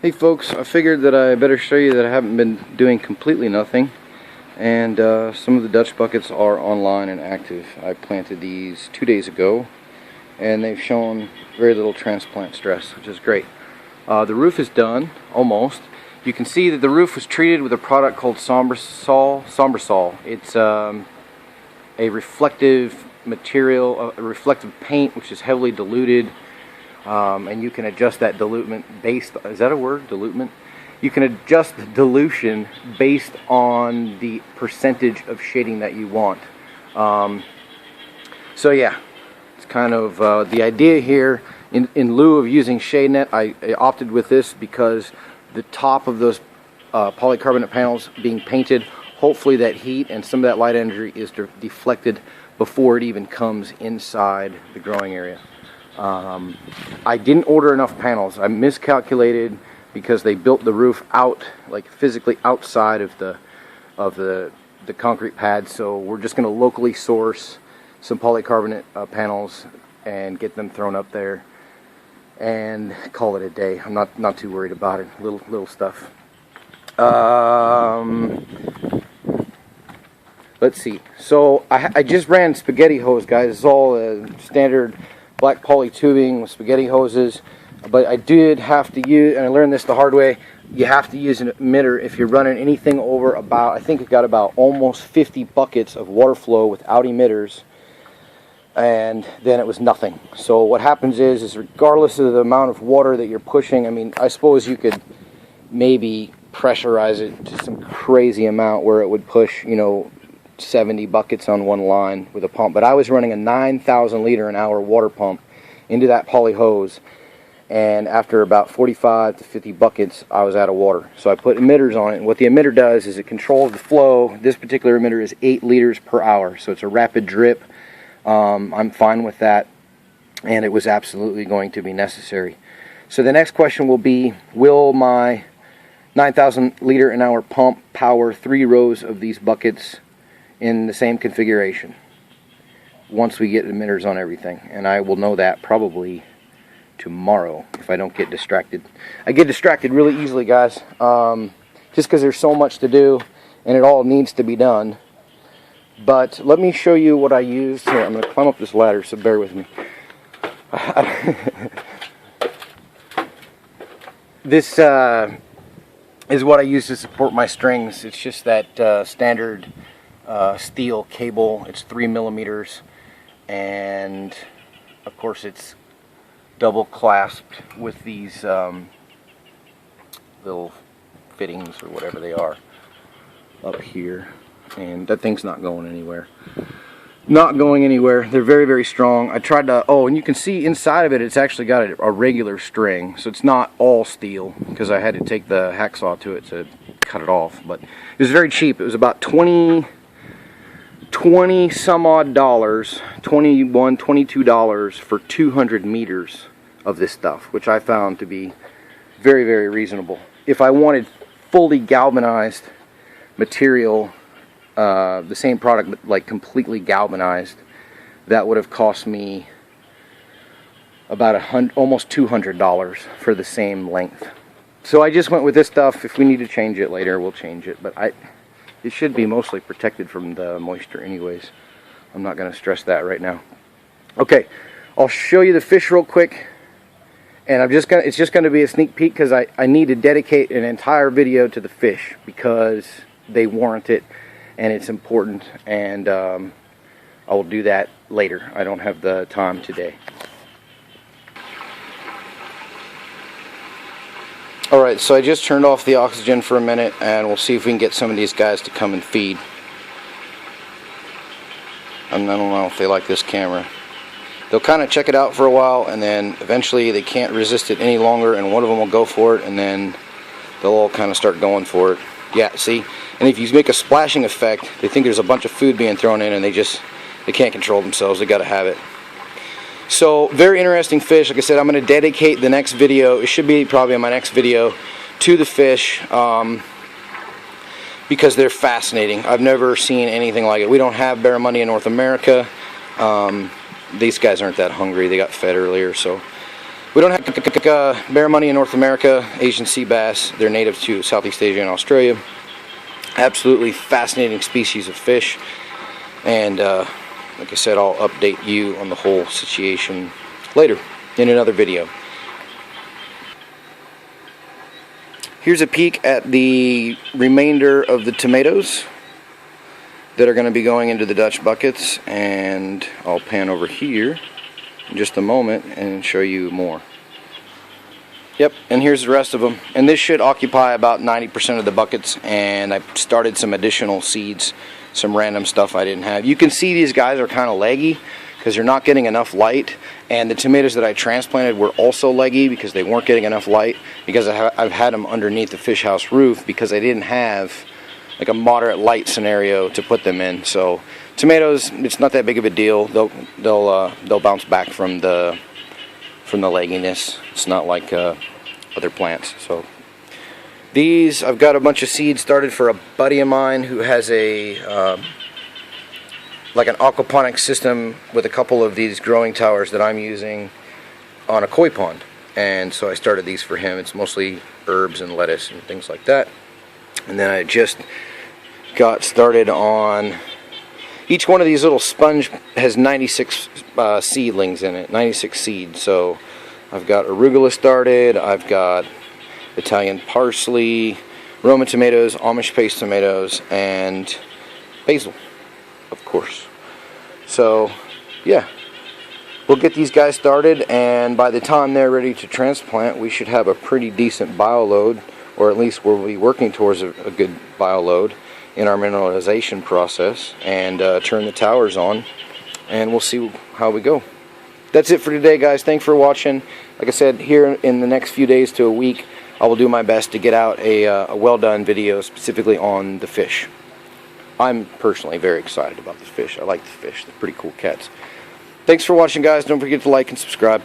Hey folks, I figured that I better show you that I haven't been doing completely nothing, and some of the Dutch buckets are online and active. I planted these 2 days ago and they've shown very little transplant stress, which is great. The roof is done, almost. You can see that the roof was treated with a product called Sombrasol. It's a reflective material, a reflective paint which is heavily diluted. And you can adjust that dilution based, is that a word, dilution? You can adjust the dilution based on the percentage of shading that you want. So yeah, it's kind of the idea here. In lieu of using shade net, I opted with this because the top of those polycarbonate panels being painted, hopefully that heat and some of that light energy is deflected before it even comes inside the growing area. I didn't order enough panels. I miscalculated because they built the roof out, like physically outside of the concrete pad. So we're just going to locally source some polycarbonate panels and get them thrown up there and call it a day. I'm not too worried about it. Little stuff. Let's see. So I just ran spaghetti hose, guys. It's all standard black poly tubing with spaghetti hoses, but I did have to use, and I learned this the hard way, you have to use an emitter if you're running anything over about, I think it got about almost 50 buckets of water flow without emitters, and then it was nothing. So what happens is regardless of the amount of water that you're pushing, I mean, I suppose you could maybe pressurize it to some crazy amount where it would push, you know, 70 buckets on one line with a pump, but I was running a 9,000 liter an hour water pump into that poly hose, and after about 45 to 50 buckets I was out of water. So I put emitters on it, and what the emitter does is it controls the flow. This particular emitter is 8 liters per hour, so it's a rapid drip. I'm fine with that, and it was absolutely going to be necessary. So the next question will be, will my 9,000 liter an hour pump power 3 rows of these buckets in the same configuration once we get emitters on everything? And I will know that probably tomorrow if I don't get distracted. I get distracted really easily, guys, just because there's so much to do and it all needs to be done. But let me show you what I used here. I'm going to climb up this ladder, so bear with me. This is what I use to support my strings. It's just that standard steel cable. It's 3 millimeters, and of course it's double clasped with these little fittings or whatever they are up here, and that thing's not going anywhere. Not going anywhere. They're very, very strong. I tried to, oh, and you can see inside of it, it's actually got a regular string, so it's not all steel, because I had to take the hacksaw to it to cut it off. But it was very cheap. It was about 20 some odd dollars, $21, $22 for 200 meters of this stuff, which I found to be very, very reasonable. If I wanted fully galvanized material, the same product but like completely galvanized, that would have cost me about almost $200 for the same length. So I just went with this stuff. If we need to change it later, we'll change it, but it should be mostly protected from the moisture anyways. I'm not going to stress that right now. Okay, I'll show you the fish real quick, and it's just going to be a sneak peek because I need to dedicate an entire video to the fish because they warrant it and it's important, and I will do that later. I don't have the time today. Alright, so I just turned off the oxygen for a minute, and we'll see if we can get some of these guys to come and feed. And I don't know if they like this camera. They'll kind of check it out for a while, and then eventually they can't resist it any longer, and one of them will go for it, and then they'll all kind of start going for it. Yeah, see? And if you make a splashing effect, they think there's a bunch of food being thrown in, and they can't control themselves. They got to have it. So, very interesting fish. Like I said, I'm going to dedicate the next video, it should be probably in my next video, to the fish, because they're fascinating. I've never seen anything like it. We don't have barramundi in North America. These guys aren't that hungry. They got fed earlier, so We don't have bear money in North America, Asian sea bass. They're native to Southeast Asia and Australia. Absolutely fascinating species of fish. And like I said, I'll update you on the whole situation later in another video. Here's a peek at the remainder of the tomatoes that are going to be going into the Dutch buckets, and I'll pan over here in just a moment and show you more. Yep, and here's the rest of them, and this should occupy about 90% of the buckets. And I started some additional seeds, some random stuff I didn't have. You can see these guys are kind of leggy because they're not getting enough light, and the tomatoes that I transplanted were also leggy because they weren't getting enough light, because I've had them underneath the fish house roof because I didn't have like a moderate light scenario to put them in. So tomatoes, it's not that big of a deal. They'll bounce back from the legginess. It's not like other plants. So these, I've got a bunch of seeds started for a buddy of mine who has a like an aquaponics system with a couple of these growing towers that I'm using on a koi pond, and so I started these for him. It's mostly herbs and lettuce and things like that. And then I just got started on, each one of these little sponge has 96 seedlings in it, 96 seeds. So I've got arugula started, I've got Italian parsley, Roma tomatoes, Amish paste tomatoes, and basil, of course. So yeah, we'll get these guys started, and by the time they're ready to transplant, we should have a pretty decent bioload, or at least we'll be working towards a good bioload in our mineralization process, and turn the towers on, and we'll see how we go. That's it for today, guys. Thanks for watching. Like I said, here in the next few days to a week, I will do my best to get out a well done video specifically on the fish. I'm personally very excited about the fish. I like the fish. They're pretty cool cats. Thanks for watching, guys. Don't forget to like and subscribe.